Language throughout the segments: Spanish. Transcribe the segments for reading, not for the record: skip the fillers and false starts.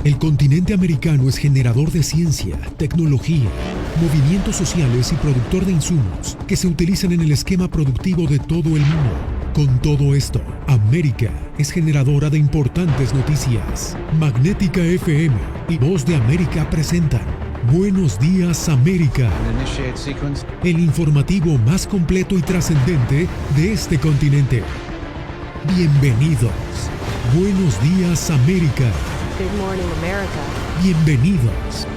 El continente americano es generador de ciencia, tecnología, movimientos sociales y productor de insumos que se utilizan en el esquema productivo de todo el mundo. Con todo esto, América es generadora de importantes noticias. Magnética FM y Voz de América presentan Buenos Días América, el informativo más completo y trascendente de este continente. Bienvenidos. Buenos Días América. Good morning, America. Bienvenidos.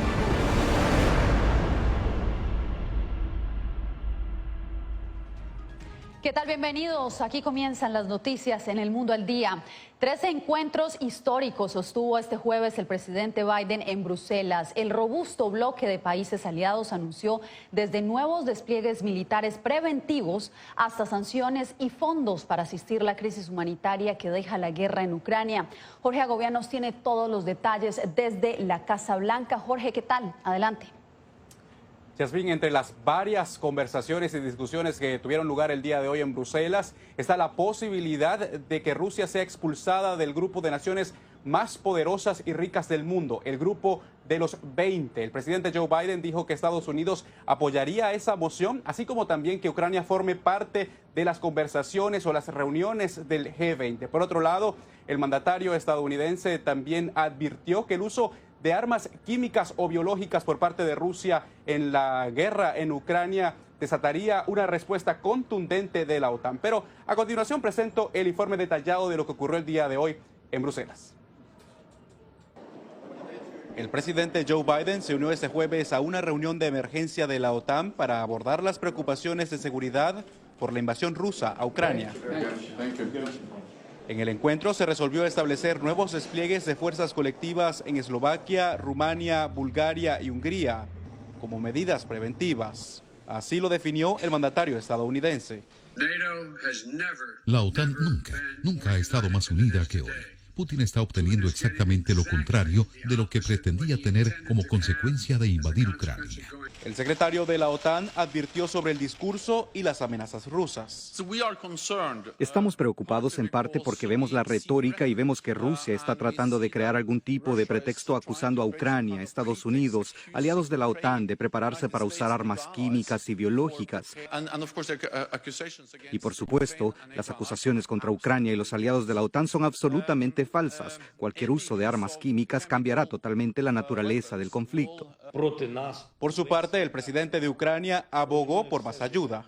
¿Qué tal? Bienvenidos. Aquí comienzan las noticias en el mundo al día. 13 encuentros históricos sostuvo este jueves el presidente Biden en Bruselas. El robusto bloque de países aliados anunció desde nuevos despliegues militares preventivos hasta sanciones y fondos para asistir a la crisis humanitaria que deja la guerra en Ucrania. Jorge Agobián nos tiene todos los detalles desde la Casa Blanca. Jorge, ¿qué tal? Adelante. Yasmín, entre las varias conversaciones y discusiones que tuvieron lugar el día de hoy en Bruselas, está la posibilidad de que Rusia sea expulsada del grupo de naciones más poderosas y ricas del mundo, el grupo de los 20. El presidente Joe Biden dijo que Estados Unidos apoyaría esa moción, así como también que Ucrania forme parte de las conversaciones o las reuniones del G20. Por otro lado, el mandatario estadounidense también advirtió que el uso de armas químicas o biológicas por parte de Rusia en la guerra en Ucrania desataría una respuesta contundente de la OTAN. Pero a continuación presento el informe detallado de lo que ocurrió el día de hoy en Bruselas. El presidente Joe Biden se unió este jueves a una reunión de emergencia de la OTAN para abordar las preocupaciones de seguridad por la invasión rusa a Ucrania. En el encuentro se resolvió establecer nuevos despliegues de fuerzas colectivas en Eslovaquia, Rumania, Bulgaria y Hungría como medidas preventivas. Así lo definió el mandatario estadounidense. La OTAN nunca ha estado más unida que hoy. Putin está obteniendo exactamente lo contrario de lo que pretendía tener como consecuencia de invadir Ucrania. El secretario de la OTAN advirtió sobre el discurso y las amenazas rusas. Estamos preocupados en parte porque vemos la retórica y vemos que Rusia está tratando de crear algún tipo de pretexto acusando a Ucrania, Estados Unidos, aliados de la OTAN, de prepararse para usar armas químicas y biológicas. Y por supuesto, las acusaciones contra Ucrania y los aliados de la OTAN son absolutamente falsas. Cualquier uso de armas químicas cambiará totalmente la naturaleza del conflicto. Por su parte, el presidente de Ucrania abogó por más ayuda.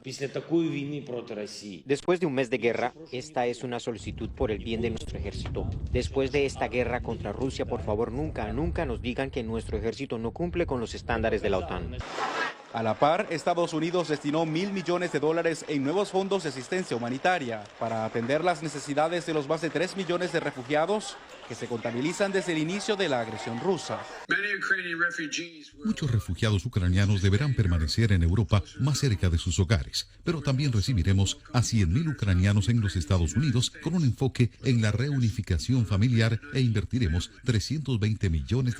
Después de un mes de guerra, esta es una solicitud por el bien de nuestro ejército. Después de esta guerra contra Rusia, por favor, nunca nos digan que nuestro ejército no cumple con los estándares de la OTAN. A la par, Estados Unidos destinó $1.000 millones en nuevos fondos de asistencia humanitaria para atender las necesidades de los más de 3 millones de refugiados que se contabilizan desde el inicio de la agresión rusa. Muchos refugiados ucranianos deberán permanecer en Europa más cerca de sus hogares, pero también recibiremos a 100.000 ucranianos en los Estados Unidos con un enfoque en la reunificación familiar e invertiremos $320 millones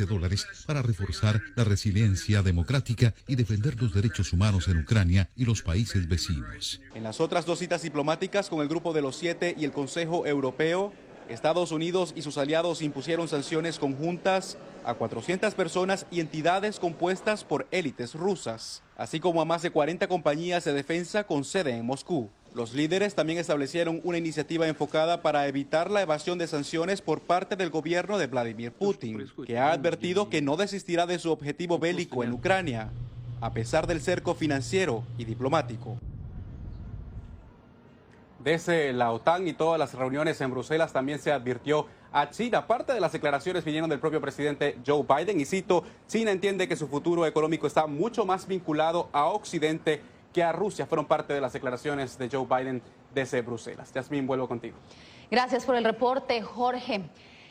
para reforzar la resiliencia democrática y defender los derechos humanos en Ucrania y los países vecinos. En las otras dos citas diplomáticas con el Grupo de los 7 y el Consejo Europeo, Estados Unidos y sus aliados impusieron sanciones conjuntas a 400 personas y entidades compuestas por élites rusas, así como a más de 40 compañías de defensa con sede en Moscú. Los líderes también establecieron una iniciativa enfocada para evitar la evasión de sanciones por parte del gobierno de Vladimir Putin, que ha advertido que no desistirá de su objetivo bélico en Ucrania, a pesar del cerco financiero y diplomático. Desde la OTAN y todas las reuniones en Bruselas también se advirtió a China. Parte de las declaraciones vinieron del propio presidente Joe Biden y cito, China entiende que su futuro económico está mucho más vinculado a Occidente que a Rusia. Fueron parte de las declaraciones de Joe Biden desde Bruselas. Yasmín, vuelvo contigo. Gracias por el reporte, Jorge.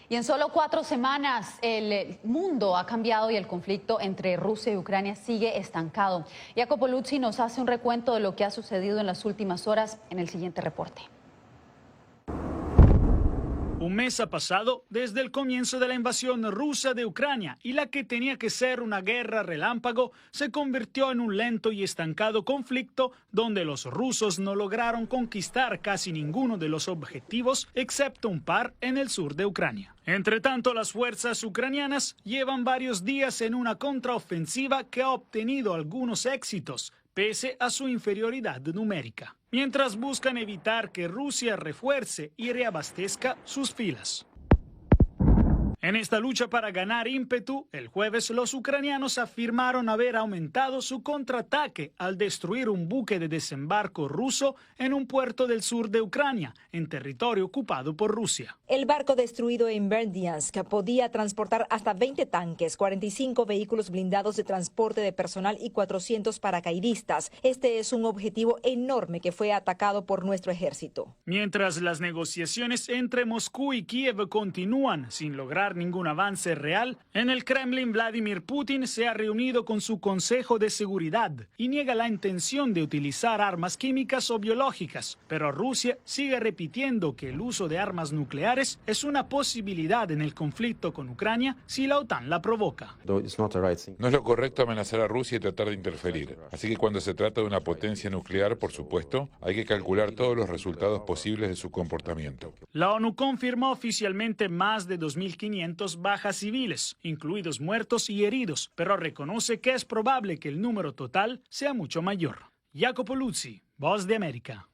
Y en solo 4 semanas el mundo ha cambiado y el conflicto entre Rusia y Ucrania sigue estancado. Jacopo Luzzi nos hace un recuento de lo que ha sucedido en las últimas horas en el siguiente reporte. Un mes ha pasado desde el comienzo de la invasión rusa de Ucrania y la que tenía que ser una guerra relámpago se convirtió en un lento y estancado conflicto donde los rusos no lograron conquistar casi ninguno de los objetivos excepto un par en el sur de Ucrania. Entre tanto, las fuerzas ucranianas llevan varios días en una contraofensiva que ha obtenido algunos éxitos, pese a su inferioridad numérica, mientras buscan evitar que Rusia refuerce y reabastezca sus filas. En esta lucha para ganar ímpetu, el jueves los ucranianos afirmaron haber aumentado su contraataque al destruir un buque de desembarco ruso en un puerto del sur de Ucrania, en territorio ocupado por Rusia. El barco destruido en Berdyansk podía transportar hasta 20 tanques, 45 vehículos blindados de transporte de personal y 400 paracaidistas. Este es un objetivo enorme que fue atacado por nuestro ejército. Mientras las negociaciones entre Moscú y Kiev continúan sin lograr ningún avance real, en el Kremlin Vladimir Putin se ha reunido con su Consejo de Seguridad y niega la intención de utilizar armas químicas o biológicas, pero Rusia sigue repitiendo que el uso de armas nucleares es una posibilidad en el conflicto con Ucrania si la OTAN la provoca. No es lo correcto amenazar a Rusia y tratar de interferir, así que cuando se trata de una potencia nuclear, por supuesto, hay que calcular todos los resultados posibles de su comportamiento. La ONU confirmó oficialmente más de 2.500 bajas civiles, incluidos muertos y heridos, pero reconoce que es probable que el número total sea mucho mayor. Jacopo Luzzi, Voz de América.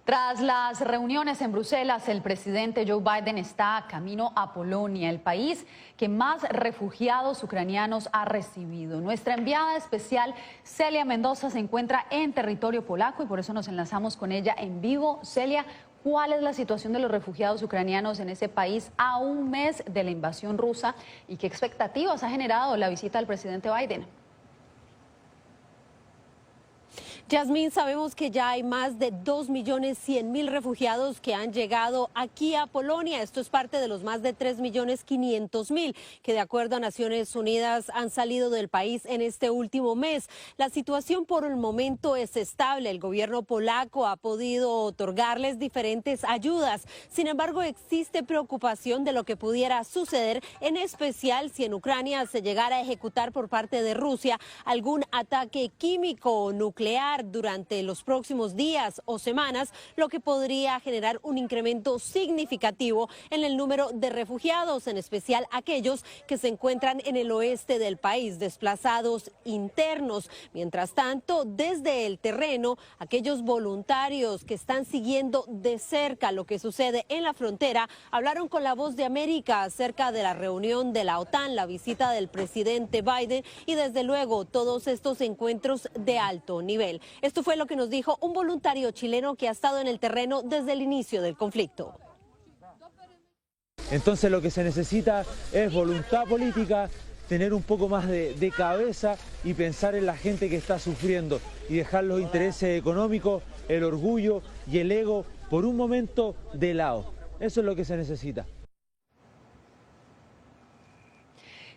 Tras las reuniones en Bruselas, el presidente Joe Biden está camino a Polonia, el país que más refugiados ucranianos ha recibido. Nuestra enviada especial, Celia Mendoza, se encuentra en territorio polaco y por eso nos enlazamos con ella en vivo. Celia, ¿cuál es la situación de los refugiados ucranianos en ese país a un mes de la invasión rusa y qué expectativas ha generado la visita del presidente Biden? Yasmín, sabemos que ya hay más de 2.100.000 refugiados que han llegado aquí a Polonia. Esto es parte de los más de 3.500.000 que, de acuerdo a Naciones Unidas, han salido del país en este último mes. La situación por el momento es estable. El gobierno polaco ha podido otorgarles diferentes ayudas. Sin embargo, existe preocupación de lo que pudiera suceder, en especial si en Ucrania se llegara a ejecutar por parte de Rusia algún ataque químico o nuclear durante los próximos días o semanas, lo que podría generar un incremento significativo en el número de refugiados, en especial aquellos que se encuentran en el oeste del país, desplazados internos. Mientras tanto, desde el terreno, aquellos voluntarios que están siguiendo de cerca lo que sucede en la frontera hablaron con La Voz de América acerca de la reunión de la OTAN, la visita del presidente Biden y desde luego todos estos encuentros de alto nivel. Esto fue lo que nos dijo un voluntario chileno que ha estado en el terreno desde el inicio del conflicto. Entonces lo que se necesita es voluntad política, tener un poco más de cabeza y pensar en la gente que está sufriendo y dejar los intereses económicos, el orgullo y el ego por un momento de lado. Eso es lo que se necesita.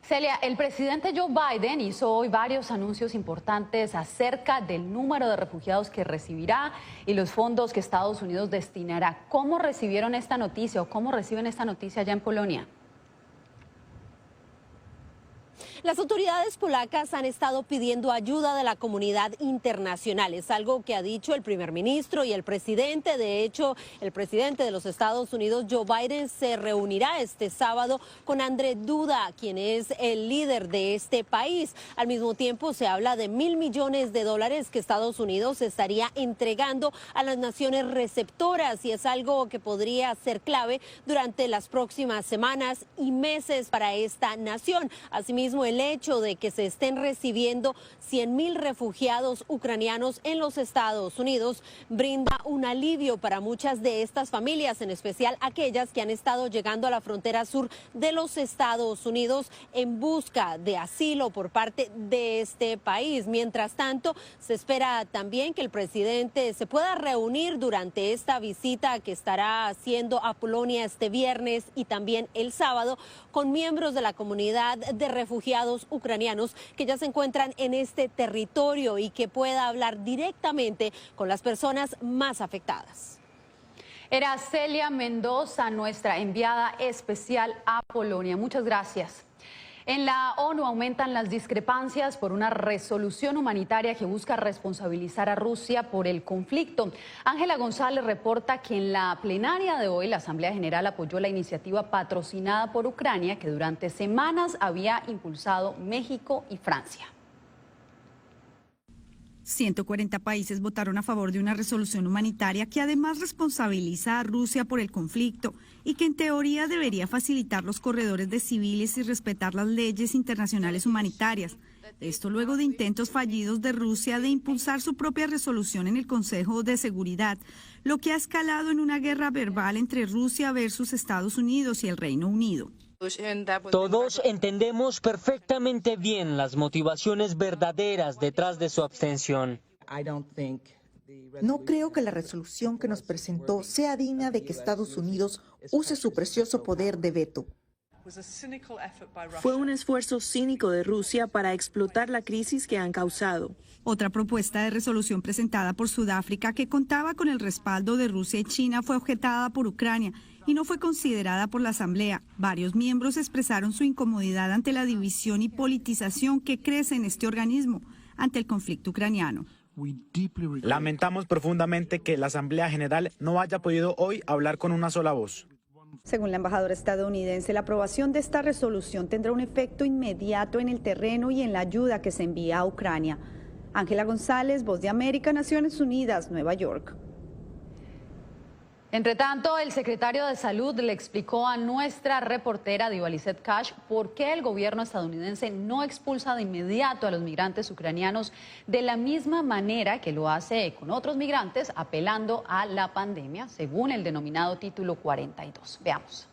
Celia, el presidente Joe Biden hizo hoy varios anuncios importantes acerca del número de refugiados que recibirá y los fondos que Estados Unidos destinará. ¿Cómo recibieron esta noticia o cómo reciben esta noticia allá en Polonia? Las autoridades polacas han estado pidiendo ayuda de la comunidad internacional. Es algo que ha dicho el primer ministro y el presidente. De hecho, el presidente de los Estados Unidos, Joe Biden, se reunirá este sábado con Andrzej Duda, quien es el líder de este país. Al mismo tiempo, se habla de $1.000 millones que Estados Unidos estaría entregando a las naciones receptoras y es algo que podría ser clave durante las próximas semanas y meses para esta nación. Asimismo, el hecho de que se estén recibiendo 100.000 refugiados ucranianos en los Estados Unidos brinda un alivio para muchas de estas familias, en especial aquellas que han estado llegando a la frontera sur de los Estados Unidos en busca de asilo por parte de este país. Mientras tanto, se espera también que el presidente se pueda reunir durante esta visita que estará haciendo a Polonia este viernes y también el sábado con miembros de la comunidad de refugiados ucranianos que ya se encuentran en este territorio y que pueda hablar directamente con las personas más afectadas. Era Celia Mendoza, nuestra enviada especial a Polonia. Muchas gracias. En la ONU aumentan las discrepancias por una resolución humanitaria que busca responsabilizar a Rusia por el conflicto. Ángela González reporta que en la plenaria de hoy la Asamblea General apoyó la iniciativa patrocinada por Ucrania que durante semanas había impulsado México y Francia. 140 países votaron a favor de una resolución humanitaria que además responsabiliza a Rusia por el conflicto y que en teoría debería facilitar los corredores de civiles y respetar las leyes internacionales humanitarias. Esto luego de intentos fallidos de Rusia de impulsar su propia resolución en el Consejo de Seguridad, lo que ha escalado en una guerra verbal entre Rusia versus Estados Unidos y el Reino Unido. Todos entendemos perfectamente bien las motivaciones verdaderas detrás de su abstención. No creo que la resolución que nos presentó sea digna de que Estados Unidos use su precioso poder de veto. Fue un esfuerzo cínico de Rusia para explotar la crisis que han causado. Otra propuesta de resolución presentada por Sudáfrica que contaba con el respaldo de Rusia y China fue objetada por Ucrania y no fue considerada por la Asamblea. Varios miembros expresaron su incomodidad ante la división y politización que crece en este organismo ante el conflicto ucraniano. Lamentamos profundamente que la Asamblea General no haya podido hoy hablar con una sola voz. Según la embajadora estadounidense, la aprobación de esta resolución tendrá un efecto inmediato en el terreno y en la ayuda que se envía a Ucrania. Ángela González, Voz de América, Naciones Unidas, Nueva York. Entre tanto, el secretario de Salud le explicó a nuestra reportera Diva Lizette Cash por qué el gobierno estadounidense no expulsa de inmediato a los migrantes ucranianos de la misma manera que lo hace con otros migrantes, apelando a la pandemia, según el denominado Título 42. Veamos.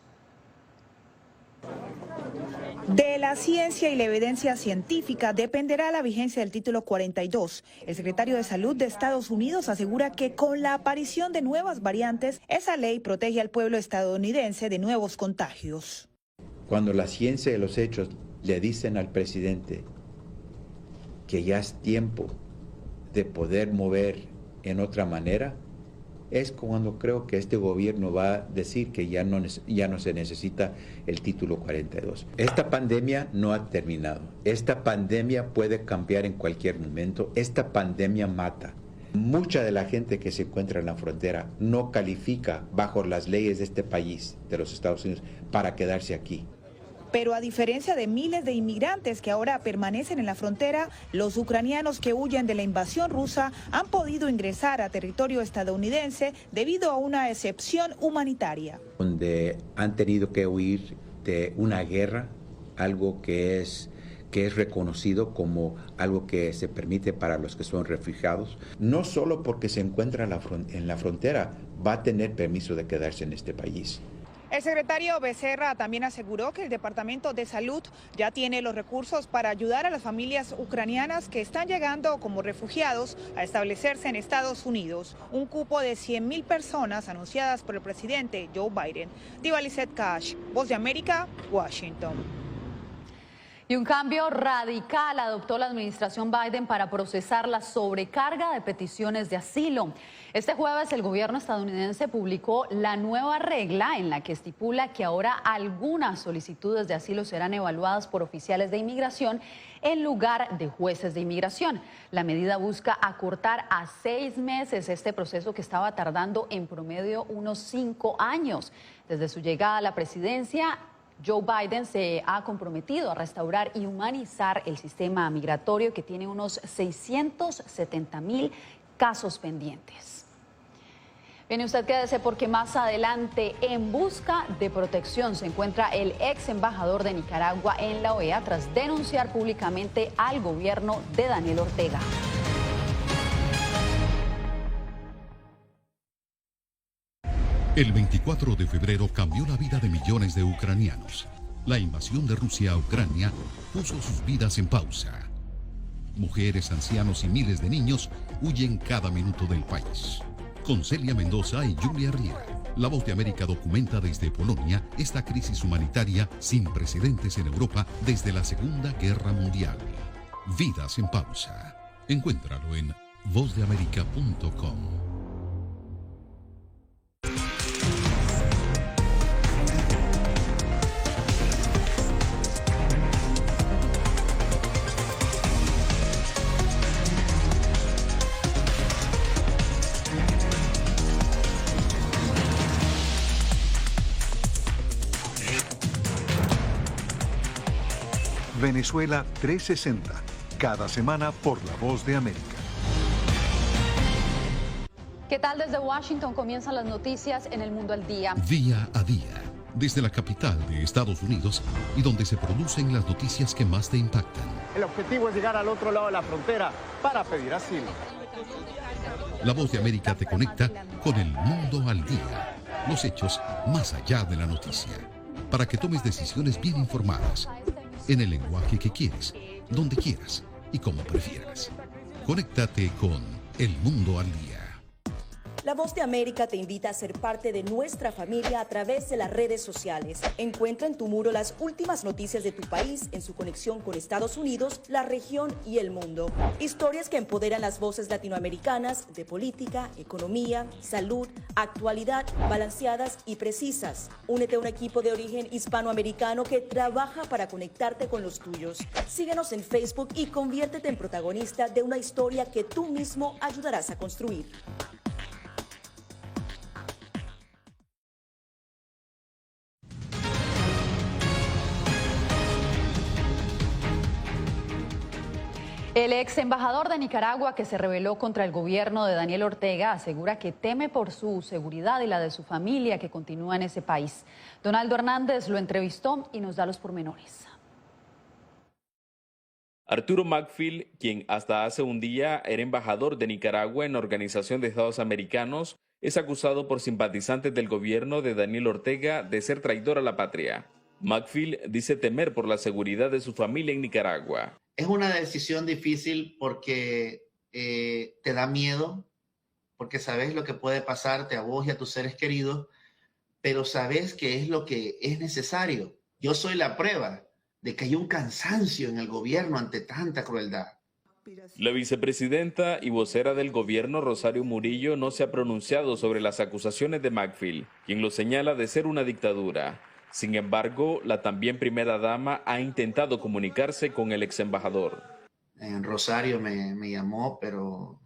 De la ciencia y la evidencia científica dependerá la vigencia del Título 42. El secretario de Salud de Estados Unidos asegura que con la aparición de nuevas variantes, esa ley protege al pueblo estadounidense de nuevos contagios. Cuando la ciencia y los hechos le dicen al presidente que ya es tiempo de poder mover en otra manera, es cuando creo que este gobierno va a decir que ya no se necesita el Título 42. Esta pandemia no ha terminado. Esta pandemia puede cambiar en cualquier momento. Esta pandemia mata. Mucha de la gente que se encuentra en la frontera no califica bajo las leyes de este país, de los Estados Unidos, para quedarse aquí. Pero a diferencia de miles de inmigrantes que ahora permanecen en la frontera, los ucranianos que huyen de la invasión rusa han podido ingresar a territorio estadounidense debido a una excepción humanitaria. Donde han tenido que huir de una guerra, algo que es reconocido como algo que se permite para los que son refugiados, no solo porque se encuentra en la frontera, va a tener permiso de quedarse en este país. El secretario Becerra también aseguró que el Departamento de Salud ya tiene los recursos para ayudar a las familias ucranianas que están llegando como refugiados a establecerse en Estados Unidos. Un cupo de 100,000 personas anunciadas por el presidente Joe Biden. Diva Lizette Cash, Voz de América, Washington. Y un cambio radical adoptó la administración Biden para procesar la sobrecarga de peticiones de asilo. Este jueves el gobierno estadounidense publicó la nueva regla en la que estipula que ahora algunas solicitudes de asilo serán evaluadas por oficiales de inmigración en lugar de jueces de inmigración. La medida busca acortar a 6 meses este proceso que estaba tardando en promedio unos 5 años. Desde su llegada a la presidencia, Joe Biden se ha comprometido a restaurar y humanizar el sistema migratorio que tiene unos 670,000 casos pendientes. Bien, usted quédese porque más adelante, en busca de protección, se encuentra el ex embajador de Nicaragua en la OEA tras denunciar públicamente al gobierno de Daniel Ortega. El 24 de febrero cambió la vida de millones de ucranianos. La invasión de Rusia a Ucrania puso sus vidas en pausa. Mujeres, ancianos y miles de niños huyen cada minuto del país. Con Celia Mendoza y Julia Riera, La Voz de América documenta desde Polonia esta crisis humanitaria sin precedentes en Europa desde la Segunda Guerra Mundial. Vidas en pausa. Encuéntralo en vozdeamerica.com. Venezuela 360, cada semana por La Voz de América. ¿Qué tal? Desde Washington comienzan las noticias en El Mundo al Día. Día a día, desde la capital de Estados Unidos y donde se producen las noticias que más te impactan. El objetivo es llegar al otro lado de la frontera para pedir asilo. La Voz de América te conecta con El Mundo al Día. Los hechos más allá de la noticia. Para que tomes decisiones bien informadas. En el lenguaje que quieres, donde quieras y como prefieras. Conéctate con El Mundo al Día. La Voz de América te invita a ser parte de nuestra familia a través de las redes sociales. Encuentra en tu muro las últimas noticias de tu país en su conexión con Estados Unidos, la región y el mundo. Historias que empoderan las voces latinoamericanas de política, economía, salud, actualidad, balanceadas y precisas. Únete a un equipo de origen hispanoamericano que trabaja para conectarte con los tuyos. Síguenos en Facebook y conviértete en protagonista de una historia que tú mismo ayudarás a construir. El ex embajador de Nicaragua que se rebeló contra el gobierno de Daniel Ortega asegura que teme por su seguridad y la de su familia que continúa en ese país. Donaldo Hernández lo entrevistó y nos da los pormenores. Arturo Macfield, quien hasta hace un día era embajador de Nicaragua en la Organización de Estados Americanos, es acusado por simpatizantes del gobierno de Daniel Ortega de ser traidor a la patria. Macfield dice temer por la seguridad de su familia en Nicaragua. Es una decisión difícil porque te da miedo, porque sabes lo que puede pasarte a vos y a tus seres queridos, pero sabes que es lo que es necesario. Yo soy la prueba de que hay un cansancio en el gobierno ante tanta crueldad. La vicepresidenta y vocera del gobierno, Rosario Murillo, no se ha pronunciado sobre las acusaciones de Macfield, quien lo señala de ser una dictadura. Sin embargo, la también primera dama ha intentado comunicarse con el ex embajador. Rosario me llamó, pero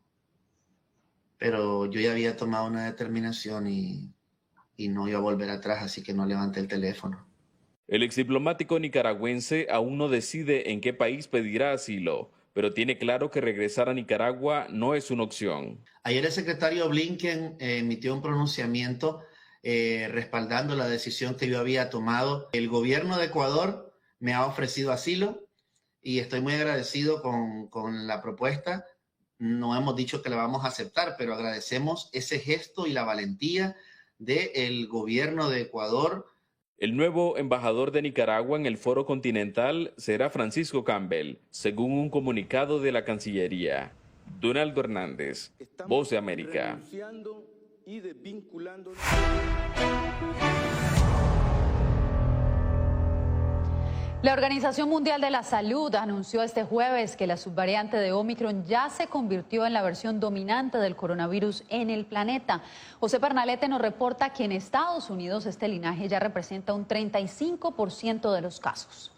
yo ya había tomado una determinación y no iba a volver atrás, así que no levanté el teléfono. El ex diplomático nicaragüense aún no decide en qué país pedirá asilo, pero tiene claro que regresar a Nicaragua no es una opción. Ayer el secretario Blinken emitió un pronunciamiento respaldando la decisión que yo había tomado. El gobierno de Ecuador me ha ofrecido asilo y estoy muy agradecido con la propuesta. No hemos dicho que la vamos a aceptar, pero agradecemos ese gesto y la valentía del gobierno de Ecuador. El nuevo embajador de Nicaragua en el Foro Continental será Francisco Campbell, según un comunicado de la Cancillería. Donaldo Hernández, Voz de América. La Organización Mundial de la Salud anunció este jueves que la subvariante de Omicron ya se convirtió en la versión dominante del coronavirus en el planeta. José Pernalete nos reporta que en Estados Unidos este linaje ya representa un 35% de los casos.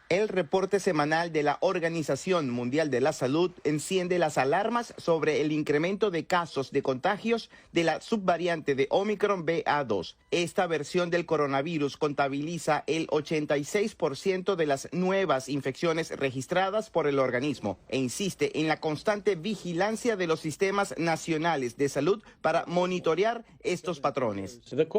El reporte semanal de la Organización Mundial de la Salud enciende las alarmas sobre el incremento de casos de contagios de la subvariante de Omicron BA.2. Esta versión del coronavirus contabiliza el 86% de las nuevas infecciones registradas por el organismo e insiste en la constante vigilancia de los sistemas nacionales de salud para monitorear estos patrones. La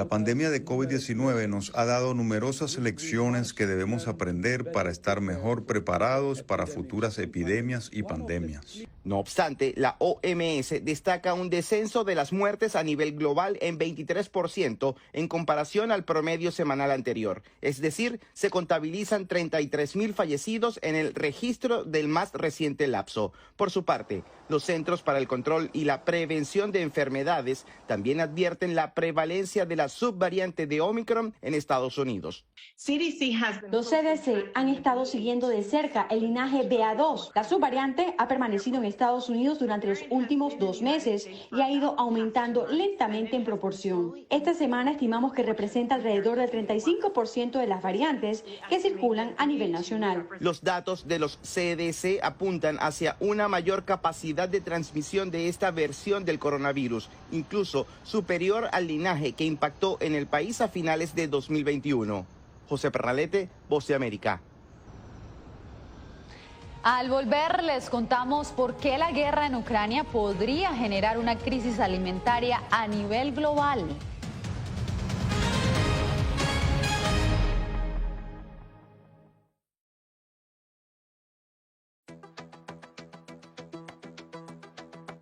pandemia de COVID-19 nos ha dado numerosas lecciones que debemos aprender para estar mejor preparados para futuras epidemias y pandemias. No obstante, la OMS destaca un descenso de las muertes a nivel global en 23% en comparación al promedio semanal anterior. Es decir, se contabilizan 33,000 fallecidos en el registro del más reciente lapso. Por su parte, los Centros para el Control y la Prevención de Enfermedades también advierten la prevalencia de la subvariante de Omicron en Estados Unidos. Los CDC han estado siguiendo de cerca el linaje BA.2. La subvariante ha permanecido en Estados Unidos durante los últimos 2 meses y ha ido aumentando lentamente en proporción. Esta semana estimamos que representa alrededor del 35% de las variantes que circulan a nivel nacional. Los datos de los CDC apuntan hacia una mayor capacidad de transmisión de esta versión del coronavirus, incluso superior al linaje que impactó en el país a finales de 2021. José Perralete, Voz de América. Al volver les contamos por qué la guerra en Ucrania podría generar una crisis alimentaria a nivel global.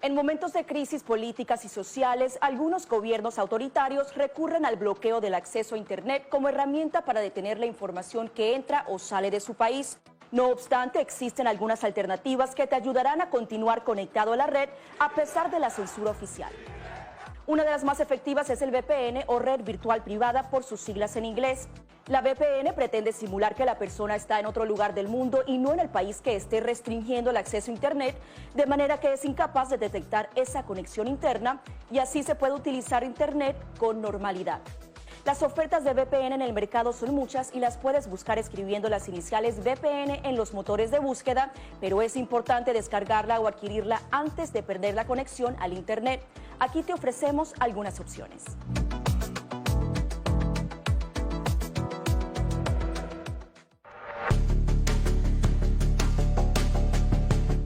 En momentos de crisis políticas y sociales, algunos gobiernos autoritarios recurren al bloqueo del acceso a Internet como herramienta para detener la información que entra o sale de su país. No obstante, existen algunas alternativas que te ayudarán a continuar conectado a la red a pesar de la censura oficial. Una de las más efectivas es el VPN o red virtual privada por sus siglas en inglés. La VPN pretende simular que la persona está en otro lugar del mundo y no en el país que esté restringiendo el acceso a Internet, de manera que es incapaz de detectar esa conexión interna y así se puede utilizar Internet con normalidad. Las ofertas de VPN en el mercado son muchas y las puedes buscar escribiendo las iniciales VPN en los motores de búsqueda, pero es importante descargarla o adquirirla antes de perder la conexión al Internet. Aquí te ofrecemos algunas opciones.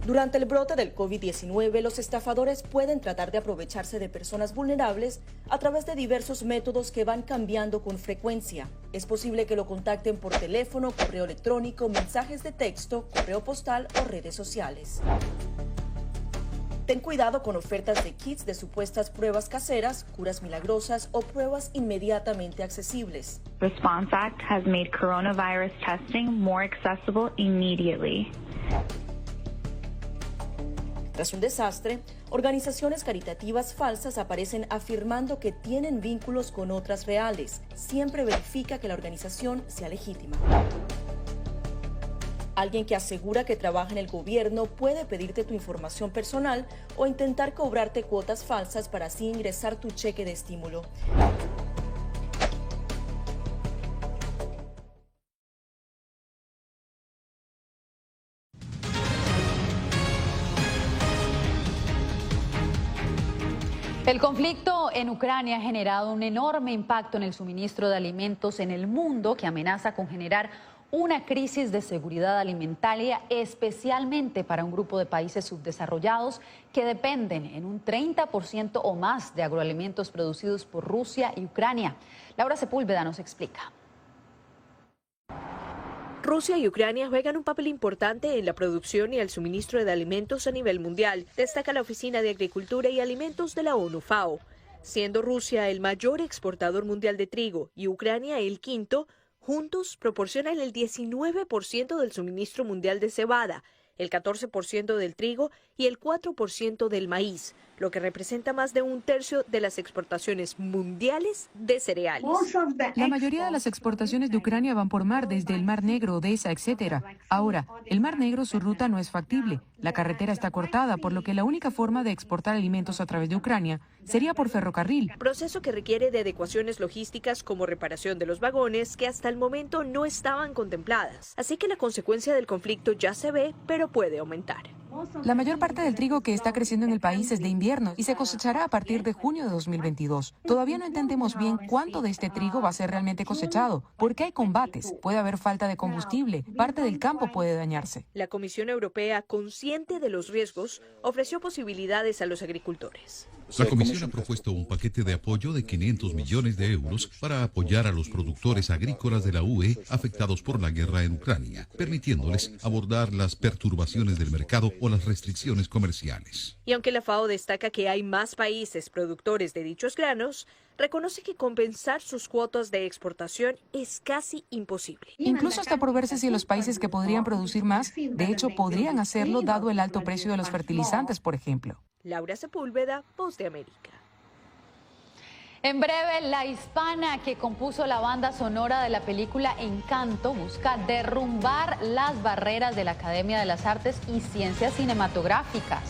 Durante el brote del COVID-19, los estafadores pueden tratar de aprovecharse de personas vulnerables a través de diversos métodos que van cambiando con frecuencia. Es posible que lo contacten por teléfono, correo electrónico, mensajes de texto, correo postal o redes sociales. Ten cuidado con ofertas de kits de supuestas pruebas caseras, curas milagrosas o pruebas inmediatamente accesibles. Response Act has made coronavirus testing more accessible immediately. Tras un desastre, organizaciones caritativas falsas aparecen afirmando que tienen vínculos con otras reales. Siempre verifica que la organización sea legítima. Alguien que asegura que trabaja en el gobierno puede pedirte tu información personal o intentar cobrarte cuotas falsas para así ingresar tu cheque de estímulo. El conflicto en Ucrania ha generado un enorme impacto en el suministro de alimentos en el mundo que amenaza con generar una crisis de seguridad alimentaria, especialmente para un grupo de países subdesarrollados que dependen en un 30% o más de agroalimentos producidos por Rusia y Ucrania. Laura Sepúlveda nos explica. Rusia y Ucrania juegan un papel importante en la producción y el suministro de alimentos a nivel mundial, destaca la Oficina de Agricultura y Alimentos de la ONU-FAO. Siendo Rusia el mayor exportador mundial de trigo y Ucrania el quinto, juntos proporcionan el 19% del suministro mundial de cebada, el 14% del trigo y el 4% del maíz, lo que representa más de un tercio de las exportaciones mundiales de cereales. La mayoría de las exportaciones de Ucrania van por mar, desde el Mar Negro, Odessa, etc. Ahora, el Mar Negro, su ruta no es factible. La carretera está cortada, por lo que la única forma de exportar alimentos a través de Ucrania sería por ferrocarril. Proceso que requiere de adecuaciones logísticas como reparación de los vagones que hasta el momento no estaban contempladas. Así que la consecuencia del conflicto ya se ve, pero puede aumentar. La mayor parte del trigo que está creciendo en el país es de invierno y se cosechará a partir de junio de 2022. Todavía no entendemos bien cuánto de este trigo va a ser realmente cosechado, porque hay combates, puede haber falta de combustible, parte del campo puede dañarse. La Comisión Europea, consciente de los riesgos, ofreció posibilidades a los agricultores. La Comisión ha propuesto un paquete de apoyo de 500 millones de euros para apoyar a los productores agrícolas de la UE afectados por la guerra en Ucrania, permitiéndoles abordar las perturbaciones del mercado o las restricciones comerciales. Y aunque la FAO destaca que hay más países productores de dichos granos, reconoce que compensar sus cuotas de exportación es casi imposible. Incluso está por verse si los países que podrían producir más, de hecho, podrían hacerlo dado el alto precio de los fertilizantes, por ejemplo. Laura Sepúlveda, Voz de América. En breve, la hispana que compuso la banda sonora de la película Encanto busca derrumbar las barreras de la Academia de las Artes y Ciencias Cinematográficas.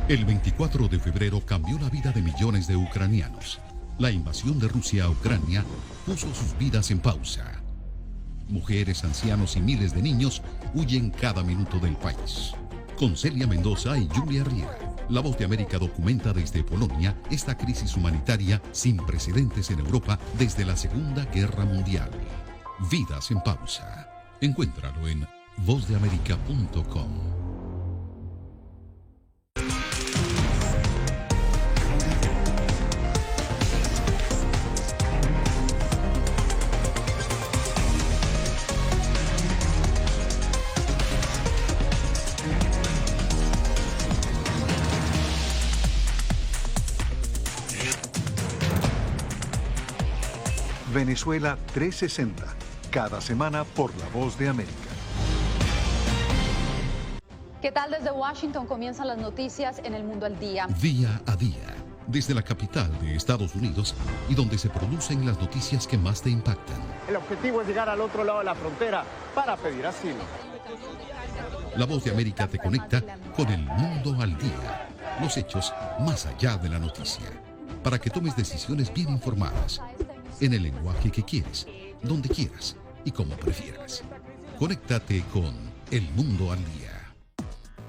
El 24 de febrero cambió la vida de millones de ucranianos. La invasión de Rusia a Ucrania puso sus vidas en pausa. Mujeres, ancianos y miles de niños huyen cada minuto del país. Con Celia Mendoza y Julia Riera. La Voz de América documenta desde Polonia esta crisis humanitaria sin precedentes en Europa desde la Segunda Guerra Mundial. Vidas en pausa. Encuéntralo en vozdeamerica.com. Venezuela 360, cada semana por La Voz de América. ¿Qué tal? Desde Washington comienzan las noticias en El Mundo al Día. Día a día, desde la capital de Estados Unidos y donde se producen las noticias que más te impactan. El objetivo es llegar al otro lado de la frontera para pedir asilo. La Voz de América te conecta con El Mundo al Día. Los hechos más allá de la noticia. Para que tomes decisiones bien informadas. En el lenguaje que quieres, donde quieras y como prefieras. Conéctate con El Mundo al Día.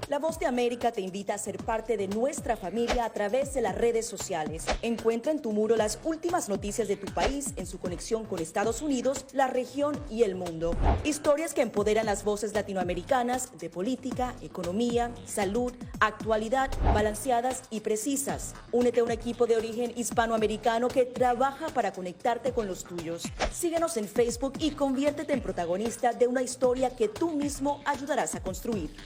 La Voz de América te invita a ser parte de nuestra familia a través de las redes sociales. Encuentra en tu muro las últimas noticias de tu país en su conexión con Estados Unidos, la región y el mundo. Historias que empoderan las voces latinoamericanas de política, economía, salud, actualidad, balanceadas y precisas. Únete a un equipo de origen hispanoamericano que trabaja para conectarte con los tuyos. Síguenos en Facebook y conviértete en protagonista de una historia que tú mismo ayudarás a construir.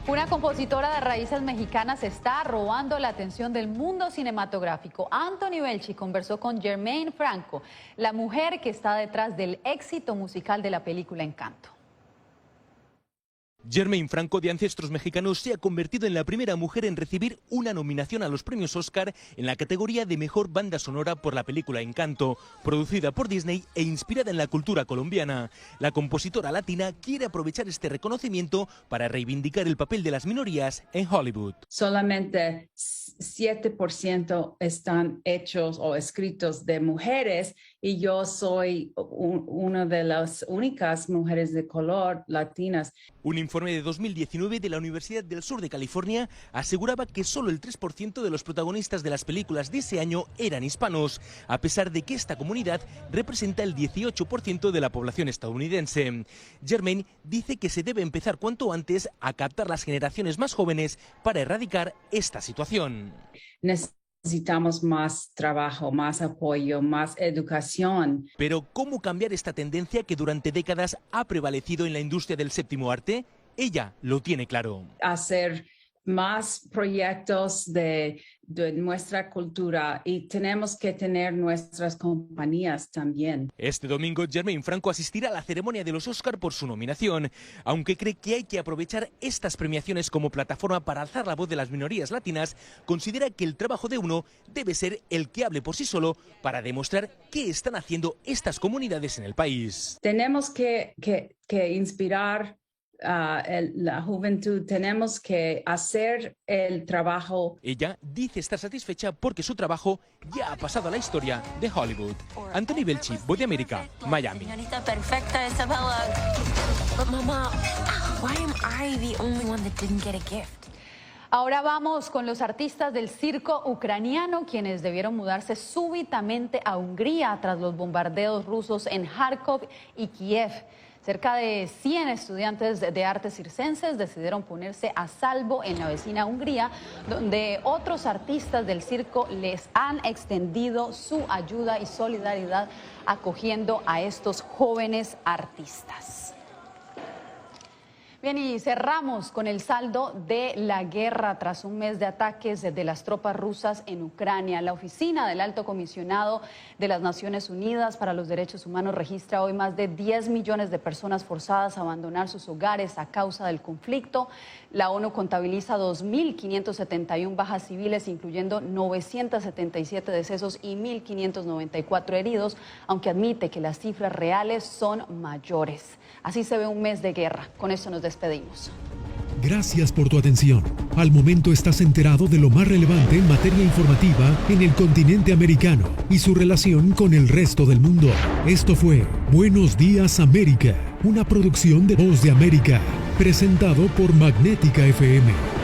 Una compositora de raíces mexicanas está robando la atención del mundo cinematográfico. Anthony Belchi conversó con Germaine Franco, la mujer que está detrás del éxito musical de la película Encanto. Germaine Franco, de ancestros mexicanos, se ha convertido en la primera mujer en recibir una nominación a los premios Oscar en la categoría de Mejor Banda Sonora por la película Encanto, producida por Disney e inspirada en la cultura colombiana. La compositora latina quiere aprovechar este reconocimiento para reivindicar el papel de las minorías en Hollywood. Solamente 7% están hechos o escritos de mujeres y yo soy una de las únicas mujeres de color latinas. Un informe de 2019 de la Universidad del Sur de California aseguraba que solo el 3% de los protagonistas de las películas de ese año eran hispanos, a pesar de que esta comunidad representa el 18% de la población estadounidense. Germaine dice que se debe empezar cuanto antes a captar las generaciones más jóvenes para erradicar esta situación. Necesitamos más trabajo, más apoyo, más educación. Pero ¿cómo cambiar esta tendencia que durante décadas ha prevalecido en la industria del séptimo arte? Ella lo tiene claro. Hacer más proyectos de nuestra cultura y tenemos que tener nuestras compañías también. Este domingo Germaine Franco asistirá a la ceremonia de los Oscar por su nominación, aunque cree que hay que aprovechar estas premiaciones como plataforma para alzar la voz de las minorías latinas. Considera que el trabajo de uno debe ser el que hable por sí solo para demostrar qué están haciendo estas comunidades en el país. Tenemos que inspirar la juventud, tenemos que hacer el trabajo. Ella dice estar satisfecha porque su trabajo ya ha pasado a la historia de Hollywood. Anthony Belchi, Voz de América, Miami. Señorita perfecta, Isabella. But Mama, why am I the only one that didn't get a gift? Ahora vamos con los artistas del circo ucraniano, quienes debieron mudarse súbitamente a Hungría tras los bombardeos rusos en Kharkov y Kiev. Cerca de 100 estudiantes de artes circenses decidieron ponerse a salvo en la vecina Hungría, donde otros artistas del circo les han extendido su ayuda y solidaridad acogiendo a estos jóvenes artistas. Bien, y cerramos con el saldo de la guerra tras un mes de ataques de las tropas rusas en Ucrania. La oficina del Alto Comisionado de las Naciones Unidas para los Derechos Humanos registra hoy más de 10 millones de personas forzadas a abandonar sus hogares a causa del conflicto. La ONU contabiliza 2.571 bajas civiles, incluyendo 977 decesos y 1.594 heridos, aunque admite que las cifras reales son mayores. Así se ve un mes de guerra. Con esto nos despedimos. Gracias por tu atención. Al momento estás enterado de lo más relevante en materia informativa en el continente americano y su relación con el resto del mundo. Esto fue Buenos Días América, una producción de Voz de América, presentado por Magnética FM.